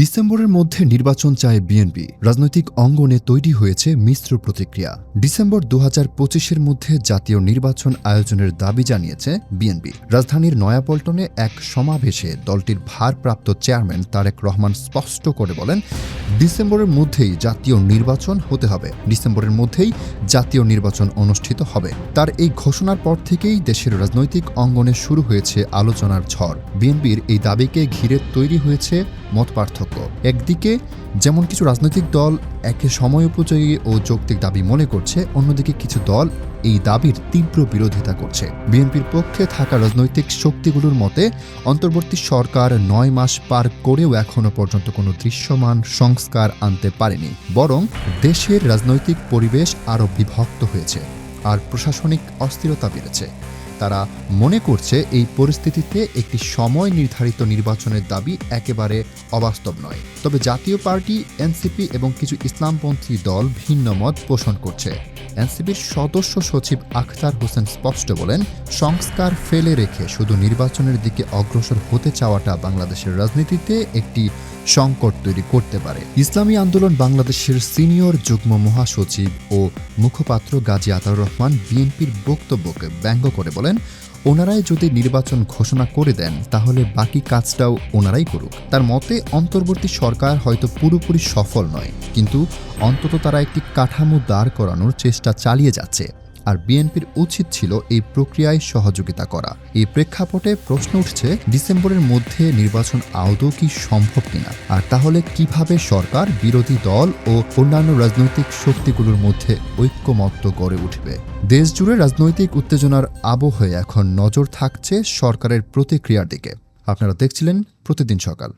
ডিসেম্বরের মধ্যে নির্বাচন চায় বিএনপি। রাজনৈতিক অঙ্গনে তৈরি হয়েছে মিশ্র প্রতিক্রিয়া। ডিসেম্বর ২০২৫-এর মধ্যে জাতীয় নির্বাচন আয়োজনের দাবি জানিয়েছে বিএনপি। রাজধানীর নয়াপল্টনে এক সমাবেশে দলটির ভারপ্রাপ্ত চেয়ারম্যান তারেক রহমান স্পষ্ট করে বলেন, ডিসেম্বরের মধ্যেই জাতীয় নির্বাচন হতে হবে, ডিসেম্বরের মধ্যেই জাতীয় নির্বাচন অনুষ্ঠিত হবে। তার এই ঘোষণার পর থেকেই দেশের রাজনৈতিক অঙ্গনে শুরু হয়েছে আলোচনার ঝড়। বিএনপির এই দাবিকে ঘিরে তৈরি হয়েছে মতপার্থক্য। একদিকে যেমন কিছু রাজনৈতিক দল একে সময়োপযোগী ও যৌক্তিক দাবি মনে করছে, অন্যদিকে কিছু দল এই দাবির তীব্র বিরোধিতা করছে। বিএনপির পক্ষে থাকা রাজনৈতিক শক্তিগুলোর মতে, অন্তর্বর্তী সরকার ৯ মাস পার করেও এখনও পর্যন্ত কোনো দৃশ্যমান সংস্কার আনতে পারেনি, বরং দেশের রাজনৈতিক পরিবেশ আরও বিভক্ত হয়েছে আর প্রশাসনিক অস্থিরতা বেড়েছে। তারা মনে করছে এই পরিস্থিতিতে একটি সময় নির্ধারিত নির্বাচনের দাবি একেবারে অবাস্তব নয়। তবে জাতীয় পার্টি, এনসিপি এবং কিছু ইসলামপন্থী দল ভিন্ন মত পোষণ করছে। এনসিপির সদস্য সচিব আখতার হোসেন স্পষ্ট বলেন, সংস্কার ফেলে রেখে শুধু নির্বাচনের দিকে অগ্রসর হতে চাওয়াটা বাংলাদেশের রাজনীতিতে একটি সংকট তৈরি করতে পারে। ইসলামী আন্দোলন বাংলাদেশের সিনিয়র যুগ্ম মহাসচিব ও মুখপাত্র গাজী আতাউর রহমান বিএনপির বক্তব্যকে ব্যঙ্গ করে বলেন, ওনারাই যদি নির্বাচন ঘোষণা করে দেন তাহলে বাকি কাজটাও ওনারাই করুক। তার মতে, অন্তর্বর্তী সরকার হয়তো পুরোপুরি সফল নয়, কিন্তু অন্তত তারা একটি কাঠামো দাঁড় করানোর চেষ্টা চালিয়ে যাচ্ছে, আর বিএনপির উচিত ছিল এই প্রক্রিয়ায় সহযোগিতা করা। এই প্রেক্ষাপটে প্রশ্ন উঠছে, ডিসেম্বরের মধ্যে নির্বাচন আদৌ কি সম্ভব কিনা, আর তাহলে কিভাবে সরকার, বিরোধী দল ও অন্যান্য রাজনৈতিক শক্তিগুলোর মধ্যে ঐক্যমত্য গড়ে উঠবে। দেশজুড়ে রাজনৈতিক উত্তেজনার আবহে এখন নজর থাকছে সরকারের প্রতিক্রিয়ার দিকে। আপনারা দেখছিলেন প্রতিদিন সকাল।